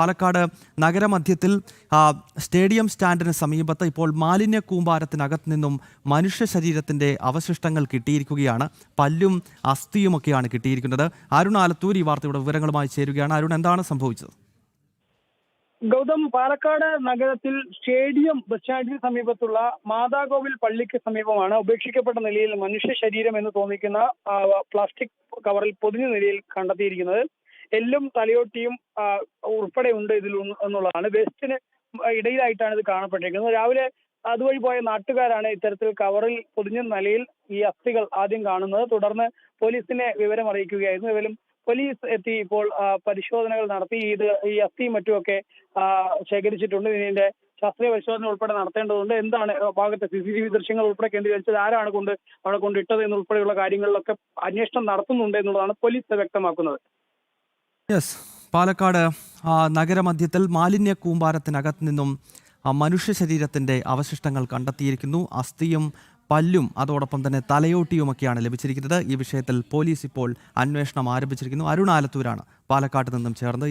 Palakkad നഗരമധ്യത്തിൽ stadium സ്റ്റാൻഡിന് സമീപത്ത് ഇപ്പോൾ മാലിന്യ കൂമ്പാരത്തിനകത്ത് നിന്നും മനുഷ്യ ശരീരത്തിന്റെ അവശിഷ്ടങ്ങൾ കിട്ടിയിരിക്കുകയാണ്. പല്ലും അസ്ഥിയുമൊക്കെയാണ് കിട്ടിയിരിക്കുന്നത്. അരുൺ ആലത്തൂർ ഈ വാർത്തയുടെ വിവരങ്ങളുമായി ചേരുകയാണ്. അരുൺ, എന്താണ് സംഭവിച്ചത്? ഗൗതം, പാലക്കാട് നഗരത്തിൽ സ്റ്റേഡിയം ബസ് സ്റ്റാൻഡിന് സമീപത്തുള്ള മാതാകോവിൽ പള്ളിക്ക് സമീപമാണ് ഉപേക്ഷിക്കപ്പെട്ട നിലയിൽ മനുഷ്യ ശരീരം എന്ന് തോന്നിക്കുന്ന പ്ലാസ്റ്റിക് കവറിൽ പൊതിഞ്ഞ നിലയിൽ കണ്ടെത്തിയിരിക്കുന്നത്. എല്ലും തലയോട്ടിയും ഉൾപ്പെടെ ഉണ്ട് ഇതിൽ എന്നുള്ളതാണ്. വേസ്റ്റിന് ഇടയിലായിട്ടാണ് ഇത് കാണപ്പെട്ടിരിക്കുന്നത്. രാവിലെ അതുവഴി പോയ നാട്ടുകാരാണ് ഇത്തരത്തിൽ കവറിൽ പൊതിഞ്ഞ നിലയിൽ ഈ അസ്ഥികൾ ആദ്യം കാണുന്നത്. തുടർന്ന് പോലീസിനെ വിവരം അറിയിക്കുകയായിരുന്നു. ഇവരും പോലീസ് എത്തി ഇപ്പോൾ പരിശോധനകൾ നടത്തി ഈ അസ്ഥിയും മറ്റുമൊക്കെ ശേഖരിച്ചിട്ടുണ്ട്. ഇതിന്റെ ശാസ്ത്രീയ പരിശോധന ഉൾപ്പെടെ നടത്തേണ്ടതുണ്ട്. എന്താണ് ഭാഗത്തെ CCTV ദൃശ്യങ്ങൾ ഉൾപ്പെടെ കേന്ദ്രീകരിച്ചത്, ആരാണ് അവിടെ കൊണ്ടിട്ടത് എന്നുൾപ്പെടെയുള്ള കാര്യങ്ങളിലൊക്കെ അന്വേഷണം നടത്തുന്നുണ്ട് എന്നുള്ളതാണ് പോലീസ് വ്യക്തമാക്കുന്നത്. പാലക്കാട് നഗരമധ്യത്തിൽ മാലിന്യ കൂമ്പാരത്തിനകത്ത് നിന്നും മനുഷ്യ ശരീരത്തിന്റെ അവശിഷ്ടങ്ങൾ കണ്ടെത്തിയിരിക്കുന്നു. അസ്ഥിയും പല്ലും അതോടൊപ്പം തന്നെ തലയോട്ടിയുമൊക്കെയാണ് ലഭിച്ചിരിക്കുന്നത്. ഈ വിഷയത്തിൽ പോലീസ് ഇപ്പോൾ അന്വേഷണം ആരംഭിച്ചിരിക്കുന്നു. അരുൺ ആലത്തൂരാണ് പാലക്കാട്ട് നിന്നും ചേർന്നത്.